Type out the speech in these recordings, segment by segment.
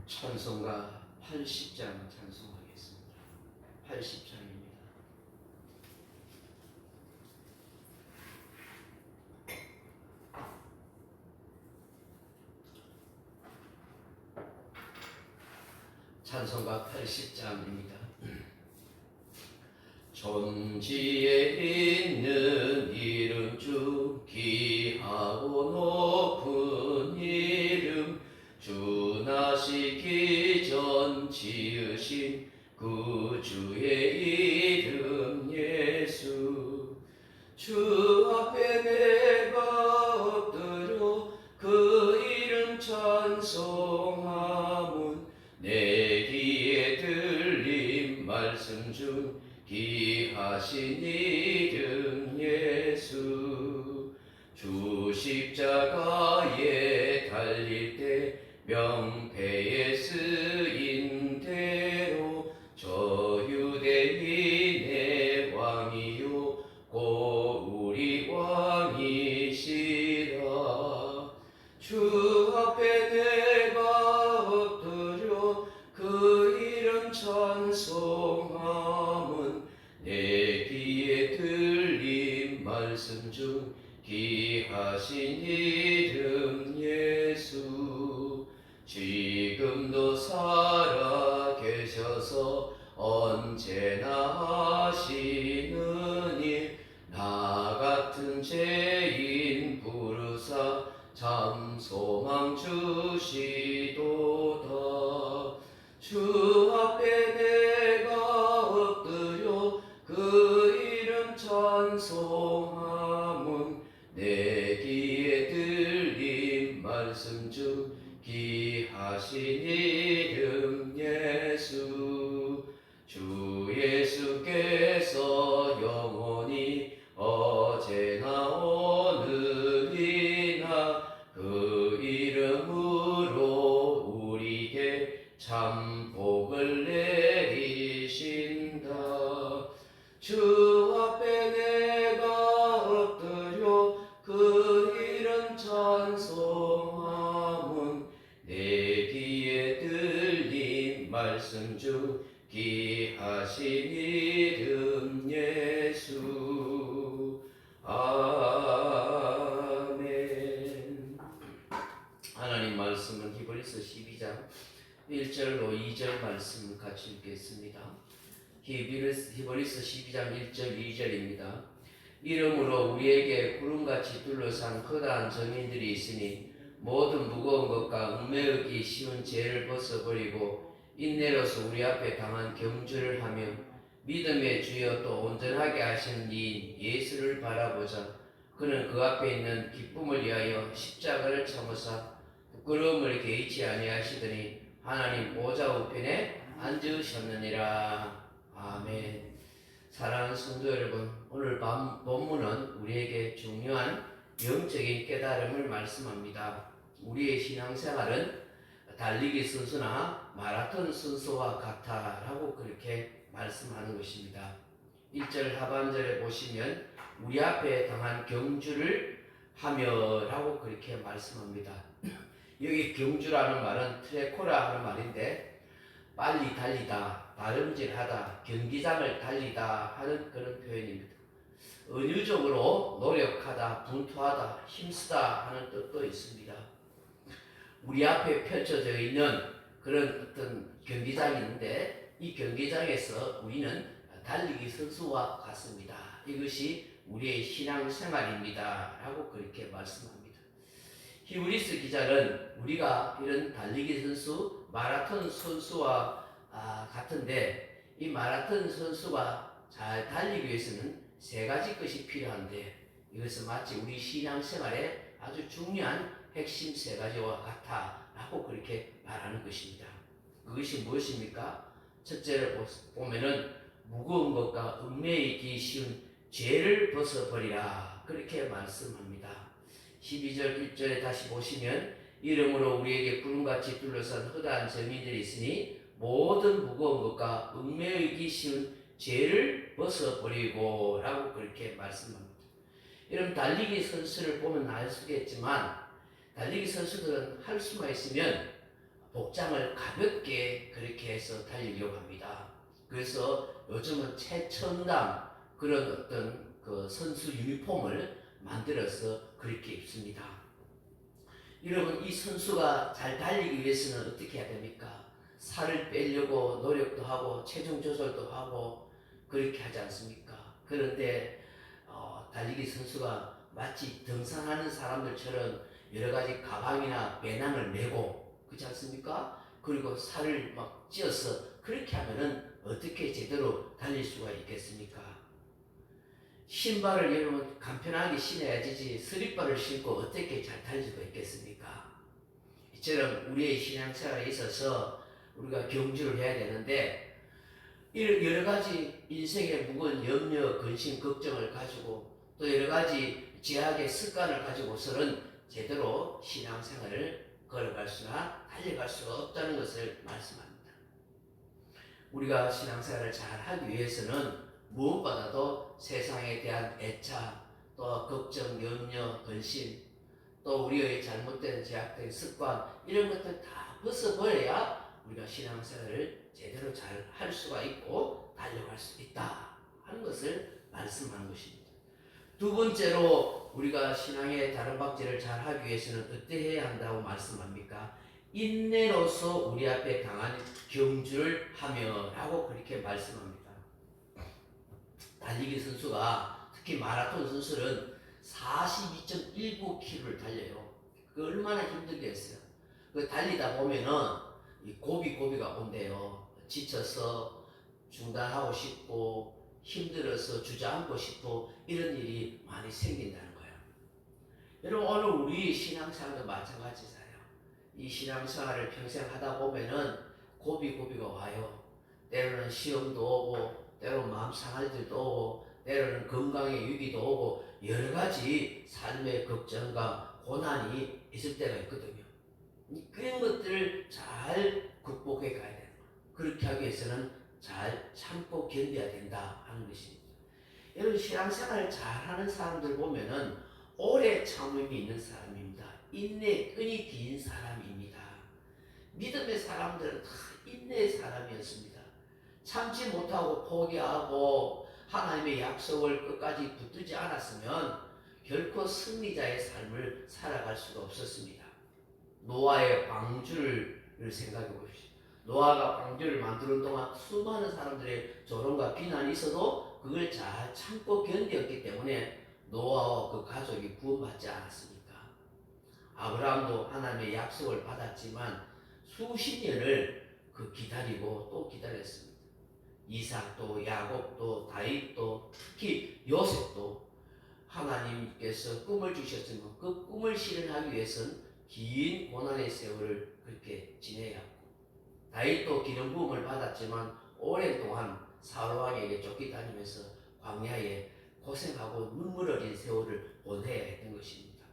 찬송가 80장 찬송하겠습니다. 80장입니다. 찬송가 80장입니다. 존지에 있는 이름 중 귀하고 높은 이름, 주 나시기 전 지으신 구주의 이름 예수. 주 앞에 내가 엎드려 그 이름 찬송하문, 내 귀에 들린 말씀 중 귀하신 이름 예수. 주 십자가에 달릴 때 명패에 쓰인 대로, 저 유대인의 왕이요 고 우리 왕이시라. 주 앞에 내가 엎드려 그 이름 찬송하문, 내 귀에 들린 말씀 중 귀하신 이름 예수. 지금도 살아 계셔서 언제나 하시는 일, 나 같은 죄인 부르사 참 소망 주시도다. 주 앞에 내가 엎드려 그 이름 찬송하문, 내 귀에 들린 말씀 중 귀하신 이름 예수. 주 예수께서 영원히 어제나 오늘이나 그 이름으로 우리에게 참 복을 내리신다. 주 앞에 내가 엎드려 그 이름 찬송하문, 내 귀에 들린 말씀 중 귀하신 이름 예수. 아멘. 하나님 말씀은 히브리서 12장 1절로 2절 말씀 같이 읽겠습니다. 히브리서 12장 1절 2절입니다. 이러므로 우리에게 구름같이 둘러싼 커다란 정인들이 있으니 모든 무거운 것과 얽매이기 쉬운 죄를 벗어버리고 인내로서 우리 앞에 강한 경주를 하며 믿음의 주여 또 온전하게 하시는 이인 예수를 바라보자. 그는 그 앞에 있는 기쁨을 위하여 십자가를 참으사 부끄러움을 개의치 아니하시더니 하나님 보좌 우편에 앉으셨느니라. 아멘. 사랑하는 성도 여러분, 오늘 본문은 우리에게 중요한 영적인 깨달음을 말씀합니다. 우리의 신앙생활은 달리기 선수나 마라톤 선수와 같다라고 그렇게 말씀하는 것입니다. 1절 하반절에 보시면 우리 앞에 당한 경주를 하며라고 그렇게 말씀합니다. 여기 경주라는 말은 트레코라 하는 말인데 빨리 달리다, 다름질하다, 경기장을 달리다 하는 그런 표현입니다. 은유적으로 노력하다, 분투하다, 힘쓰다 하는 뜻도 있습니다. 우리 앞에 펼쳐져 있는 그런 어떤 경기장이 있는데 이 경기장에서 우리는 달리기 선수와 같습니다. 이것이 우리의 신앙생활입니다 라고 그렇게 말씀합니다. 히브리서 기자는 우리가 이런 달리기 선수, 마라톤 선수와 같은데 이 마라톤 선수가 잘 달리기 위해서는 세 가지 것이 필요한데 이것은 마치 우리 신앙생활에 아주 중요한 핵심 세 가지와 같다라고 그렇게 말하는 것입니다. 그것이 무엇입니까? 첫째를 보면은 무거운 것과 얽매이기 쉬운 죄를 벗어버리라 그렇게 말씀합니다. 12절 1절에 다시 보시면 이러므로 우리에게 구름같이 둘러싼 허다한 정인들이 있으니 모든 무거운 것과 얽매이기 쉬운 죄를 벗어버리고 라고 그렇게 말씀합니다. 여러분 달리기 선수를 보면 알 수겠지만 달리기 선수들은 할 수만 있으면 복장을 가볍게 그렇게 해서 달리려고 합니다. 그래서 요즘은 최첨단 그런 어떤 그 선수 유니폼을 만들어서 그렇게 입습니다. 여러분, 이 선수가 잘 달리기 위해서는 어떻게 해야 됩니까? 살을 빼려고 노력도 하고 체중 조절도 하고 그렇게 하지 않습니까? 그런데 달리기 선수가 마치 등산하는 사람들처럼 여러 가지 가방이나 배낭을 메고 그렇지 않습니까? 그리고 살을 막 찌어서 그렇게 하면은 어떻게 제대로 달릴 수가 있겠습니까? 신발을 여러분 간편하게 신어야지 슬리퍼를 신고 어떻게 잘 달릴 수가 있겠습니까? 이처럼 우리의 신앙생활에 있어서 우리가 경주를 해야 되는데 여러 가지 인생의 무거운 염려, 근심, 걱정을 가지고 또 여러 가지 제약의 습관을 가지고서는 제대로 신앙생활을 걸어갈 수나 달려갈 수가 없다는 것을 말씀합니다. 우리가 신앙생활을 잘 하기 위해서는 무엇보다도 세상에 대한 애착, 또 걱정, 염려, 근심, 또 우리의 잘못된 제약된 습관 이런 것들 다 벗어버려야 우리가 신앙생활을 제대로 잘 할 수가 있고 달려갈 수 있다 하는 것을 말씀하는 것입니다. 두 번째로 우리가 신앙의 다른 박제를 잘 하기 위해서는 어떻게 해야 한다고 말씀합니까? 인내로서 우리 앞에 강한 경주를 하며 라고 그렇게 말씀합니다. 달리기 선수가 특히 마라톤 선수는 42.19km를 달려요. 그 얼마나 힘들겠어요. 그 달리다 보면은 이 고비가 온대요. 지쳐서 중단하고 싶고 힘들어서 주저앉고 싶고 이런 일이 많이 생긴다는 거예요. 여러분, 오늘 우리 신앙생활도 마찬가지잖아요. 이 신앙생활을 평생 하다 보면은 고비가 와요. 때로는 시험도 오고 때로는 마음 상할 때도 오고 때로는 건강의 위기도 오고 여러 가지 삶의 걱정과 고난이 있을 때가 있거든요. 그런 것들을 잘 극복해 가야 돼요. 그렇게 하기 위해서는 잘 참고 견뎌야 된다 하는 것입니다. 여러분, 신앙생활을 잘하는 사람들 보면은 오래 참음이 있는 사람입니다. 인내 끈이 긴 사람입니다. 믿음의 사람들은 다 인내의 사람이었습니다. 참지 못하고 포기하고 하나님의 약속을 끝까지 붙들지 않았으면 결코 승리자의 삶을 살아갈 수가 없었습니다. 노아의 방주를 생각해 보십시오. 노아가 방주를 만드는 동안 수많은 사람들의 조롱과 비난이 있어도 그걸 잘 참고 견뎠기 때문에 노아와 그 가족이 구원받지 않았습니까? 아브라함도 하나님의 약속을 받았지만 수십 년을 기다리고 또 기다렸습니다. 이삭도 야곱도 다윗도 특히 요셉도 하나님께서 꿈을 주셨지만 그 꿈을 실현하기 위해서는 긴 고난의 세월을 그렇게 지내야 하고, 다윗도 기름 부음을 받았지만 오랫동안 사울 왕에게 쫓기다니면서 광야에 고생하고 눈물 흘린 세월을 보내야 했던 것입니다.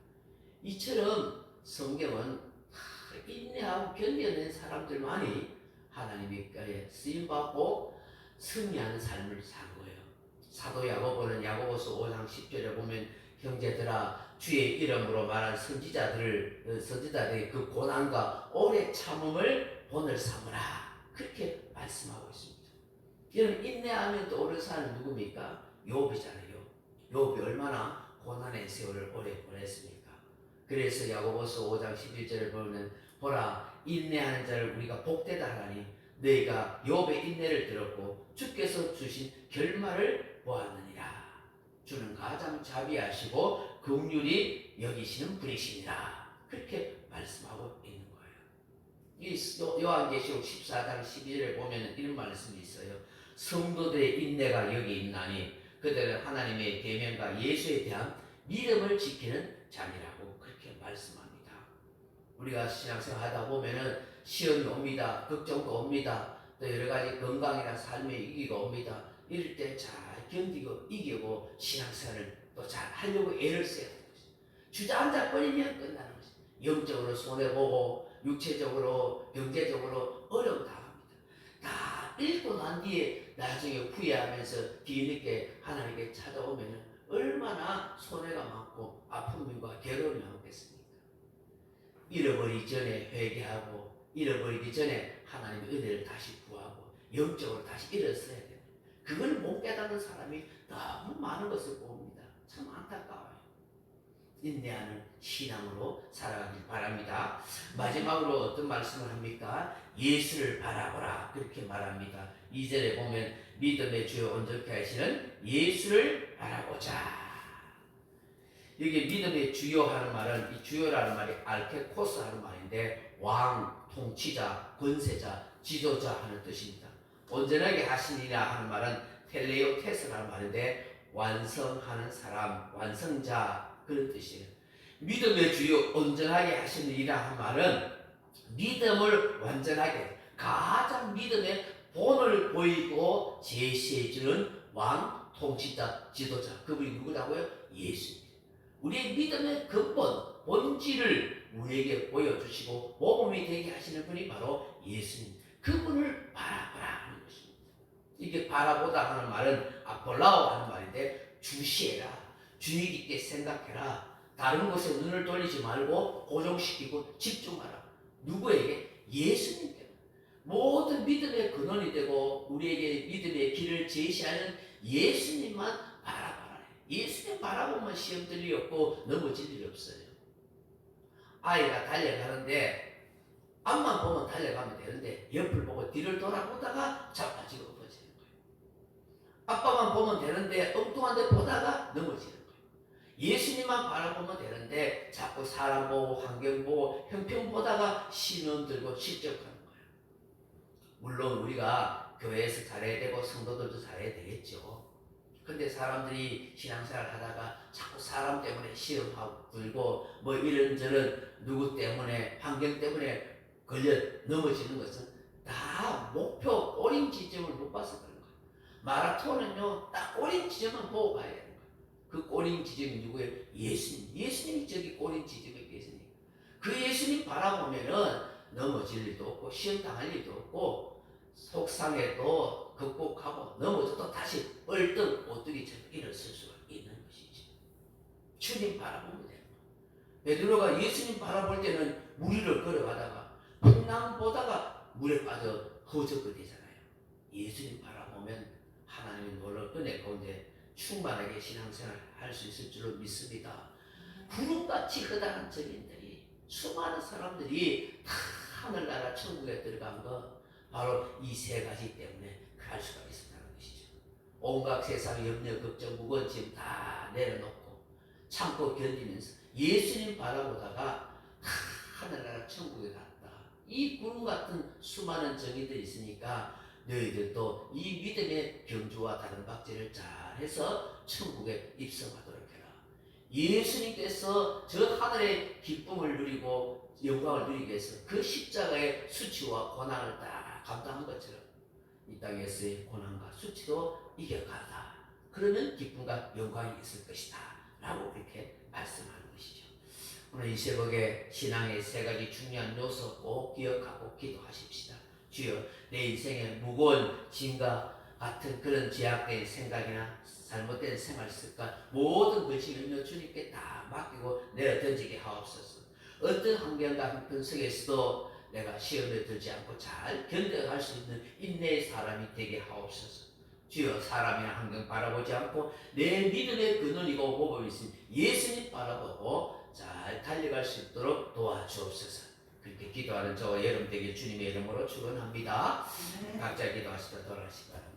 이처럼 성경은 인내하고 견뎌낸 사람들만이 하나님께 쓰임받고 승리하는 삶을 산 거예요. 사도 야고보는 야고보서 5장 10절에 보면 형제들아 주의 이름으로 말한 선지자들의 그 고난과 오래 참음을 본을 삼으라 그렇게 말씀하고 있습니다. 여러분, 인내하면 떠오르는 사람은 누굽니까? 욥이잖아요. 욥이 얼마나 고난의 세월을 오래 보냈습니까? 그래서 야고보서 5장 11절을 보면 보라 인내하는 자를 우리가 복되다 하나니 너희가 욥의 인내를 들었고 주께서 주신 결말을 보았느니라. 주는 가장 자비하시고 긍휼히 여기시는 분이시니라. 그렇게 말씀하고 있는 거예요. 이 요한계시록 14장 12절에 보면 이런 말씀이 있어요. 성도들의 인내가 여기 있나니 그들은 하나님의 계명과 예수에 대한 믿음을 지키는 자니라고 그렇게 말씀합니다. 우리가 신앙생활 하다 보면은 시험이 옵니다. 걱정도 옵니다. 또 여러 가지 건강이나 삶의 위기가 옵니다. 이럴 때 잘 견디고 이기고 신앙생활을 또 잘 하려고 애를 써야 되는 것입니다. 주저앉아 버리면 끝나는 것입니다. 영적으로 손해보고 육체적으로 경제적으로 어려움 당합니다. 다 읽고 난 뒤에 나중에 후회하면서 뒤늦게 하나님께 찾아오면 얼마나 손해가 많고 아픔과 괴로움이 많겠습니까? 잃어버리기 전에 회개하고 잃어버리기 전에 하나님의 은혜를 다시 구하고 영적으로 다시 일어서야 돼요. 그걸 못 깨닫는 사람이 너무 많은 것을 봅니다. 참 안타까워요. 인내하는 신앙으로 살아가길 바랍니다. 마지막으로 어떤 말씀을 합니까? 예수를 바라보라 그렇게 말합니다. 2절에 보면 믿음의 주요 온전케 하시는 예수를 바라보자. 여기 믿음의 주요 하는 말은 이 주요라는 말이 알케코스 하는 말인데 왕, 통치자, 권세자, 지도자 하는 뜻입니다. 온전하게 하시니라 하는 말은 텔레오테스라는 말인데 완성하는 사람, 완성자 그런 뜻이에요. 믿음의 주요 온전하게 하시니라 하는 말은 믿음을 완전하게 가장 믿음의 본을 보이고 제시해주는 왕, 통치자, 지도자 그분이 누구라고요? 예수입니다. 우리의 믿음의 근본, 본질을 우리에게 보여주시고 모범이 되게 하시는 분이 바로 예수님. 그분을 바라보라 하는 것입니다. 이게 바라보다 하는 말은 아폴라오 하는 말인데 주시해라. 주의 깊게 생각해라. 다른 곳에 눈을 돌리지 말고 고정시키고 집중하라. 누구에게? 예수님께. 모든 믿음의 근원이 되고 우리에게 믿음의 길을 제시하는 예수님만 바라봐라. 예수님 바라보면 시험들이 없고 넘어질 일이 없어요. 아이가 달려가는데 앞만 보면 달려가면 되는데 옆을 보고 뒤를 돌아보다가 자빠지고 엎어지는 거예요. 아빠만 보면 되는데 엉뚱한 데 보다가 넘어지는 거예요. 예수님만 바라보면 되는데 자꾸 사람 보고 환경 보고 형편 보다가 신음 들고 실족하는 거예요. 물론 우리가 교회에서 잘해야 되고 성도들도 잘해야 되겠죠. 근데 사람들이 신앙생활 하다가 자꾸 사람 때문에 시험하고 들고 뭐 이런저런 누구 때문에 환경 때문에 걸려 넘어지는 것은 다 목표 꼬린 지점을 못 봐서 그런 거예요. 마라톤은요 딱 꼬린 지점만 보고 가야 되는 거예요. 그 꼬린 지점이 누구예요? 예수님. 예수님이 저기 꼬린 지점이 예수님. 그 예수님 바라보면은 넘어질 일도 없고 시험 당할 일도 없고 속상해도 극복하고 넘어져도 다시 얼른 오뚜기처럼 일어설 수가 있는 것이죠. 주님 바라보면 돼요. 베드로가 예수님 바라볼 때는 물 위를 걸어가다가 풍랑 보다가 물에 빠져 허젓게 되잖아요. 예수님 바라보면 하나님의 놀라운 은혜 가운데 충만하게 신앙생활 할 수 있을 줄로 믿습니다. 구름같이 흐다란 증인들이 수많은 사람들이 다 하늘나라 천국에 들어간 거 바로 이 세 가지 때문에 갈 수가 있었다는 것이죠. 온갖 세상 염려, 걱정, 무거운 짐 다 내려놓고 참고 견디면서 예수님 바라보다가 하늘나라 천국에 갔다. 이 구름 같은 수많은 정의들이 있으니까 너희들도 이 믿음의 경주와 다른 박제를 잘해서 천국에 입성하도록 해라. 예수님께서 저 하늘의 기쁨을 누리고 영광을 누리기 위해서 그 십자가의 수치와 고난을 다 감당한 것처럼 이 땅에서의 고난과 수치도 이겨가다. 그러면 기쁨과 영광이 있을 것이다. 라고 그렇게 말씀하는 것이죠. 오늘 이 새벽에 신앙의 세 가지 중요한 요소 꼭 기억하고 기도하십시다. 주여 내 인생에 무거운 짐과 같은 그런 제약된 생각이나 잘못된 생활 습관 모든 것을 주님께 다 맡기고 내어 던지게 하옵소서. 어떤 환경과 형편 속에서도 내가 시험에 들지 않고 잘 견뎌갈 수 있는 인내의 사람이 되게 하옵소서. 주여 사람이나 환경 바라보지 않고 내 믿음의 근원이고 모범이 있으니 예수님 바라보고 잘 달려갈 수 있도록 도와주옵소서. 그렇게 기도하는 저와 여러분 되길 주님의 이름으로 축원합니다. 각자 기도하시다 돌아가시기 바랍니다.